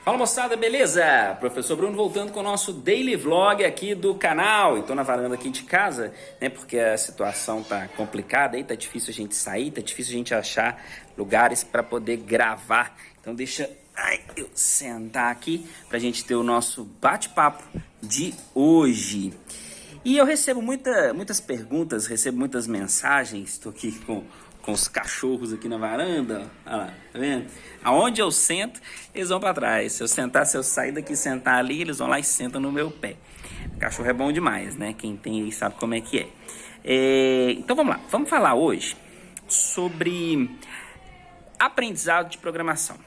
Fala moçada, beleza? Professor Bruno voltando com o nosso daily vlog aqui do canal. E tô na varanda aqui de casa, né? Porque a situação tá complicada aí, tá difícil a gente sair, tá difícil a gente achar lugares para poder gravar. Então deixa eu sentar aqui pra gente ter o nosso bate-papo de hoje. E eu recebo muitas perguntas, recebo muitas mensagens, tô aqui com os cachorros aqui na varanda, olha lá, tá vendo? Aonde eu sento, eles vão para trás. Se eu sair daqui e sentar ali, eles vão lá e sentam no meu pé. O cachorro é bom demais, né? Quem tem aí sabe como é que é. Então vamos lá, vamos falar hoje sobre aprendizado de programação.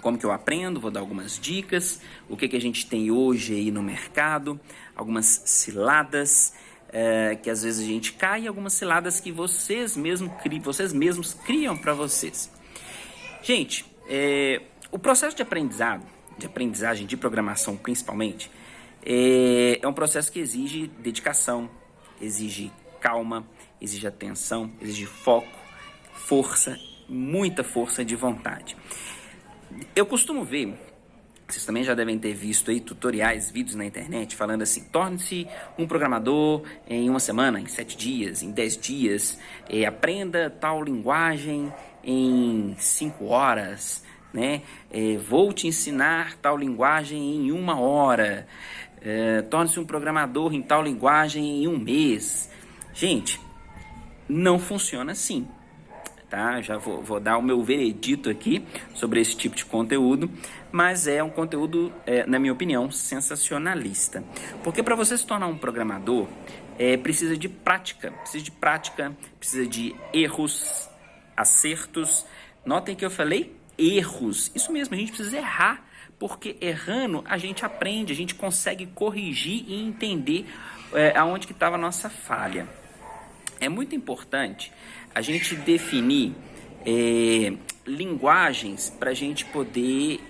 Como que eu aprendo, vou dar algumas dicas, o que a gente tem hoje aí no mercado, algumas ciladas, que às vezes a gente cai, e algumas ciladas que vocês mesmos criam para vocês. Gente, o processo de aprendizagem de programação principalmente, é um processo que exige dedicação, exige calma, exige atenção, exige foco, força, muita força de vontade. Eu costumo ver, vocês também já devem ter visto aí tutoriais, vídeos na internet falando assim: torne-se um programador em uma semana, em 7 dias, em 10 dias, aprenda tal linguagem em 5 horas, né? Vou te ensinar tal linguagem em 1 hora, torne-se um programador em tal linguagem em 1 mês. Gente, não funciona assim. Tá? Já vou dar o meu veredito aqui sobre esse tipo de conteúdo, mas é um conteúdo, na minha opinião, sensacionalista. Porque para você se tornar um programador, precisa de prática, precisa de erros, acertos. Notem que eu falei erros, isso mesmo, a gente precisa errar, porque errando a gente aprende, a gente consegue corrigir e entender aonde que estava a nossa falha. É muito importante a gente definir linguagens para a gente poder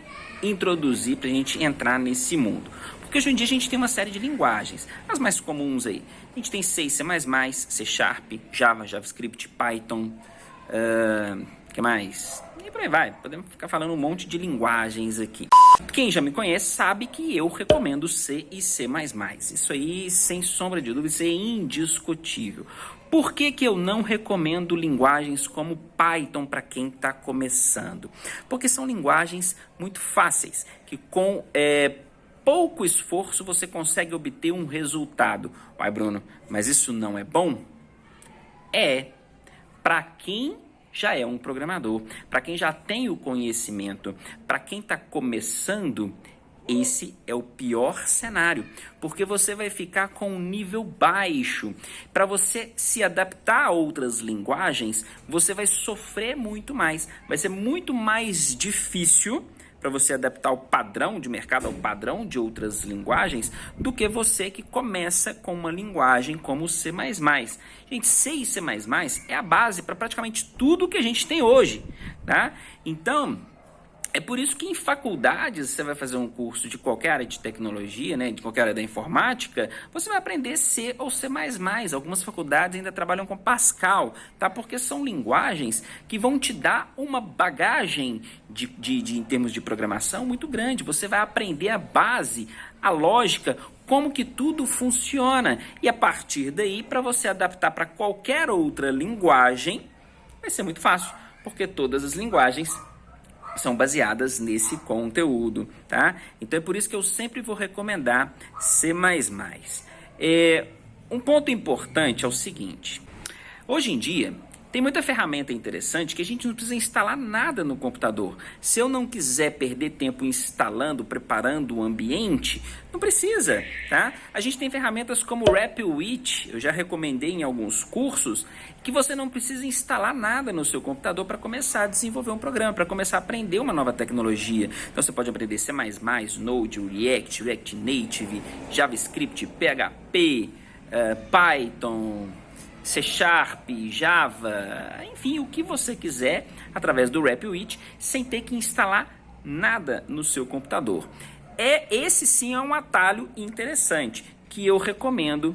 introduzir, para a gente entrar nesse mundo. Porque hoje em dia a gente tem uma série de linguagens, as mais comuns aí. A gente tem C, C++, C Sharp, Java, JavaScript, Python, que mais? E por aí vai, podemos ficar falando um monte de linguagens aqui. Quem já me conhece sabe que eu recomendo C e C++. Isso aí, sem sombra de dúvida, isso é indiscutível. Por que eu não recomendo linguagens como Python para quem está começando? Porque são linguagens muito fáceis, que com pouco esforço você consegue obter um resultado. Uai, Bruno, mas isso não é bom? Para quem já é um programador, para quem já tem o conhecimento, para quem está começando, esse é o pior cenário, porque você vai ficar com um nível baixo. Para você se adaptar a outras linguagens, você vai sofrer muito mais, vai ser muito mais difícil para você adaptar ao padrão de mercado, ao padrão de outras linguagens, do que você que começa com uma linguagem como o C++. Gente, C e C++ é a base para praticamente tudo que a gente tem hoje, tá? Então, é por isso que em faculdades, você vai fazer um curso de qualquer área de tecnologia, né, de qualquer área da informática, você vai aprender C ou C++. Algumas faculdades ainda trabalham com Pascal, tá? Porque são linguagens que vão te dar uma bagagem em termos de programação muito grande. Você vai aprender a base, a lógica, como que tudo funciona. E a partir daí, para você adaptar para qualquer outra linguagem, vai ser muito fácil, porque todas as linguagens são baseadas nesse conteúdo, tá? Então é por isso que eu sempre vou recomendar C++. Um ponto importante é o seguinte: hoje em dia tem muita ferramenta interessante que a gente não precisa instalar nada no computador. Se eu não quiser perder tempo instalando, preparando o ambiente, não precisa, tá? A gente tem ferramentas como o Rapwitch, eu já recomendei em alguns cursos, que você não precisa instalar nada no seu computador para começar a desenvolver um programa, para começar a aprender uma nova tecnologia. Então você pode aprender C++, Node, React, React Native, JavaScript, PHP, Python, C Sharp, Java, enfim, o que você quiser através do Rapwitch, sem ter que instalar nada no seu computador. Esse sim é um atalho interessante que eu recomendo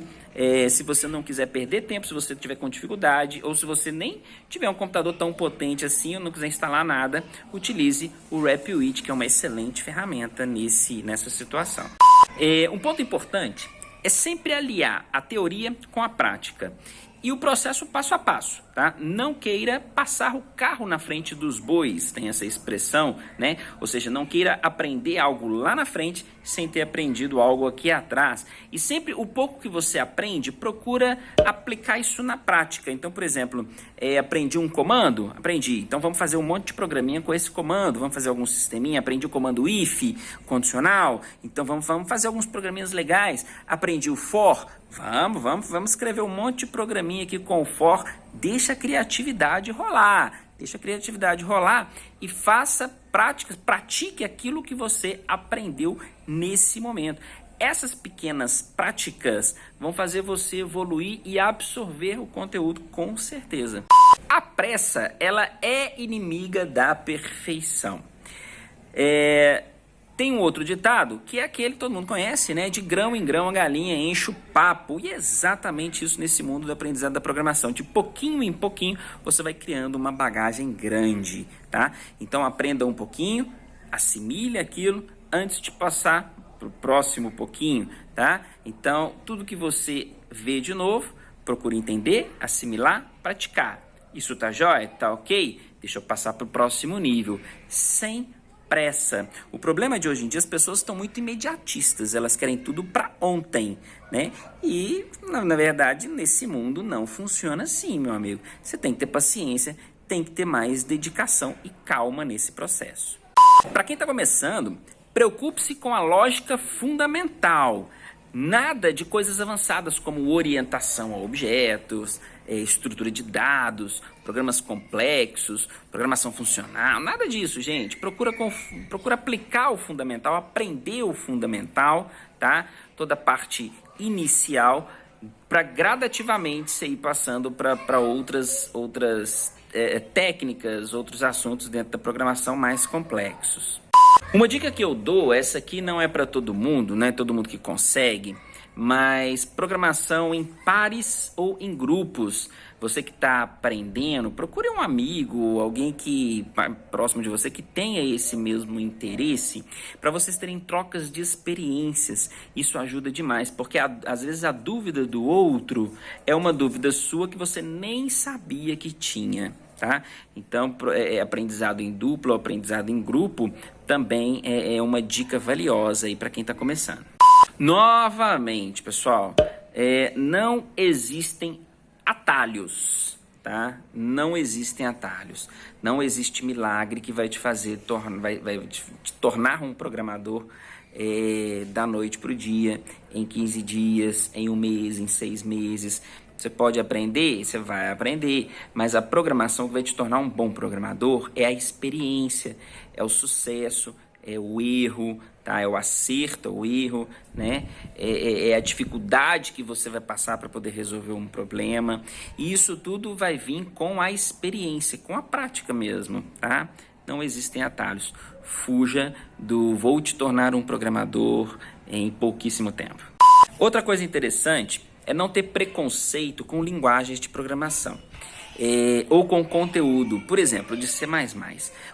Se você não quiser perder tempo, se você tiver com dificuldade, ou se você nem tiver um computador tão potente assim, ou não quiser instalar nada, utilize o RapidWidth, que é uma excelente ferramenta nessa situação. Um ponto importante é sempre aliar a teoria com a prática. E o processo passo a passo, tá? Não queira passar o carro na frente dos bois, tem essa expressão, né? Ou seja, não queira aprender algo lá na frente sem ter aprendido algo aqui atrás. E sempre o pouco que você aprende, procura aplicar isso na prática. Então, por exemplo, aprendi um comando? Aprendi. Então, vamos fazer um monte de programinha com esse comando. Vamos fazer algum sisteminha? Aprendi o comando if, condicional. Então, vamos fazer alguns programinhas legais. Aprendi o for. Vamos escrever um monte de programinha aqui com o for. Deixa a criatividade rolar. Deixa a criatividade rolar e faça práticas, pratique aquilo que você aprendeu nesse momento. Essas pequenas práticas vão fazer você evoluir e absorver o conteúdo com certeza. A pressa, ela é inimiga da perfeição. Tem um outro ditado, que é aquele que todo mundo conhece, né? De grão em grão a galinha enche o papo. E é exatamente isso nesse mundo do aprendizado da programação. De pouquinho em pouquinho, você vai criando uma bagagem grande, tá? Então, aprenda um pouquinho, assimile aquilo antes de passar para o próximo pouquinho, tá? Então, tudo que você vê de novo, procure entender, assimilar, praticar. Isso tá jóia? Tá ok? Deixa eu passar para o próximo nível. Sem pressa. O problema de hoje em dia, as pessoas estão muito imediatistas, elas querem tudo para ontem, né? E, na verdade, nesse mundo não funciona assim, meu amigo. Você tem que ter paciência, tem que ter mais dedicação e calma nesse processo. Para quem está começando, preocupe-se com a lógica fundamental. Nada de coisas avançadas como orientação a objetos, estrutura de dados, programas complexos, programação funcional, nada disso, gente. Procura aplicar o fundamental, aprender o fundamental, tá? Toda a parte inicial, para gradativamente você ir passando para outras técnicas, outros assuntos dentro da programação mais complexos. Uma dica que eu dou, essa aqui não é para todo mundo, não é todo mundo que consegue, mas programação em pares ou em grupos. Você que está aprendendo, procure um amigo, alguém que próximo de você que tenha esse mesmo interesse, para vocês terem trocas de experiências. Isso ajuda demais, porque às vezes a dúvida do outro é uma dúvida sua que você nem sabia que tinha. Tá? Então, aprendizado em duplo, aprendizado em grupo, também é uma dica valiosa aí para quem está começando. Novamente, pessoal, não existem atalhos, tá? Não existem atalhos. Não existe milagre que vai te fazer vai te tornar um programador da noite para o dia, em 15 dias, em um mês, em 6 meses. Você pode aprender, você vai aprender, mas a programação que vai te tornar um bom programador é a experiência, é o sucesso, é o erro, tá? É o acerto, o erro, né? É a dificuldade que você vai passar para poder resolver um problema. E isso tudo vai vir com a experiência, com a prática mesmo, tá? Não existem atalhos. Fuja do vou te tornar um programador em pouquíssimo tempo. Outra coisa interessante é não ter preconceito com linguagens de programação ou com conteúdo, por exemplo, de C++.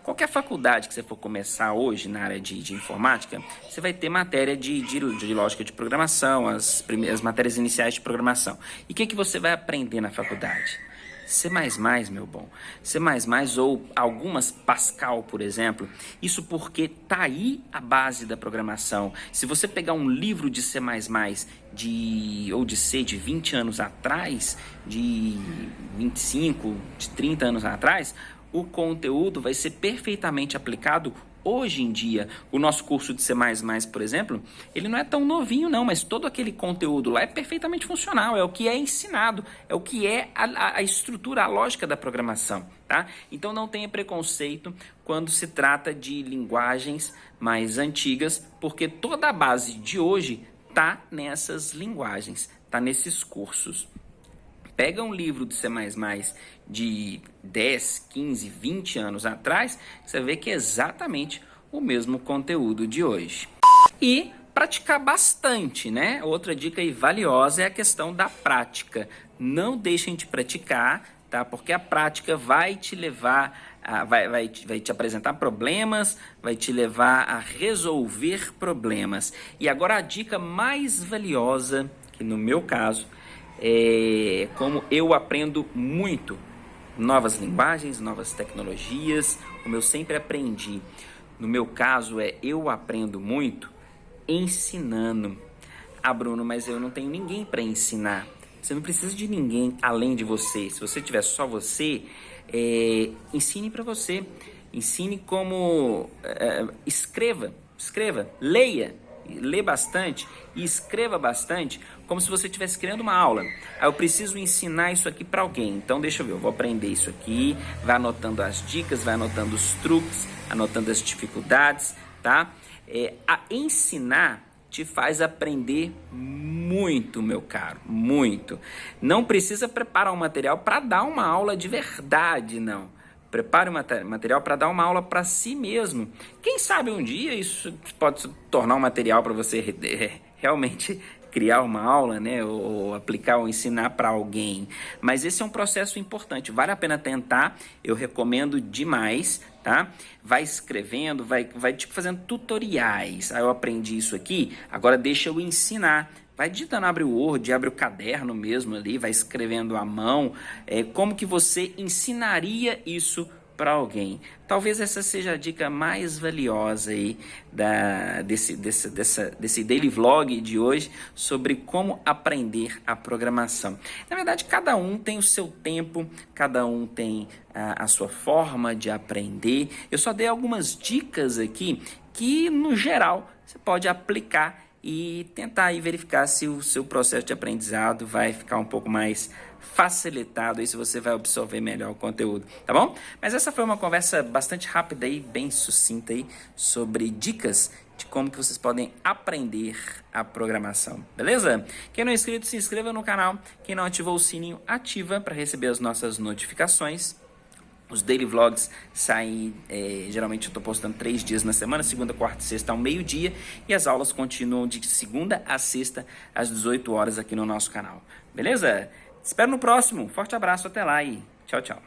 Qualquer faculdade que você for começar hoje na área de informática, você vai ter matéria de lógica de programação, as matérias iniciais de programação. E o que você vai aprender na faculdade? C++, meu bom. C++ ou algumas Pascal, por exemplo. Isso porque tá aí a base da programação. Se você pegar um livro de C++ ou de C de 20 anos atrás, de 25, de 30 anos atrás, o conteúdo vai ser perfeitamente aplicado hoje em dia. O nosso curso de C++, por exemplo, ele não é tão novinho não, mas todo aquele conteúdo lá é perfeitamente funcional, é o que é ensinado, é o que é a estrutura, a lógica da programação, tá? Então não tenha preconceito quando se trata de linguagens mais antigas, porque toda a base de hoje tá nessas linguagens, tá nesses cursos. Pega um livro de C++ de 10, 15, 20 anos atrás, você vê que é exatamente o mesmo conteúdo de hoje. E praticar bastante, né? Outra dica aí valiosa é a questão da prática. Não deixem de praticar, tá? Porque a prática vai te levar, vai te apresentar problemas, vai te levar a resolver problemas. E agora a dica mais valiosa, que no meu caso, é como eu aprendo muito novas linguagens, novas tecnologias, como eu sempre aprendi. No meu caso eu aprendo muito ensinando. Ah, Bruno, mas eu não tenho ninguém para ensinar. Você não precisa de ninguém além de você. Se você tiver só você, ensine para você. Ensine como... escreva, leia. Lê bastante e escreva bastante, como se você estivesse criando uma aula. Eu preciso ensinar isso aqui para alguém, então deixa eu ver, eu vou aprender isso aqui, vai anotando as dicas, vai anotando os truques, anotando as dificuldades, tá? A ensinar te faz aprender muito, meu caro, muito. Não precisa preparar um material para dar uma aula de verdade, não. Prepare o material para dar uma aula para si mesmo. Quem sabe um dia isso pode se tornar um material para você realmente criar uma aula, né? Ou aplicar ou ensinar para alguém. Mas esse é um processo importante. Vale a pena tentar. Eu recomendo demais, tá? Vai escrevendo, vai tipo fazendo tutoriais. Aí eu aprendi isso aqui, agora deixa eu ensinar. Vai digitando, abre o Word, abre o caderno mesmo ali, vai escrevendo à mão. Como que você ensinaria isso para alguém? Talvez essa seja a dica mais valiosa aí desse daily vlog de hoje sobre como aprender a programação. Na verdade, cada um tem o seu tempo, cada um tem a sua forma de aprender. Eu só dei algumas dicas aqui que, no geral, você pode aplicar e tentar aí verificar se o seu processo de aprendizado vai ficar um pouco mais facilitado, aí se você vai absorver melhor o conteúdo, tá bom? Mas essa foi uma conversa bastante rápida e bem sucinta aí sobre dicas de como que vocês podem aprender a programação, beleza? Quem não é inscrito, se inscreva no canal. Quem não ativou o sininho, ativa para receber as nossas notificações. Os daily vlogs saem, geralmente eu estou postando 3 dias na semana, segunda, quarta e sexta ao meio-dia, e as aulas continuam de segunda a sexta às 18 horas aqui no nosso canal, beleza? Espero no próximo, forte abraço, até lá e tchau, tchau.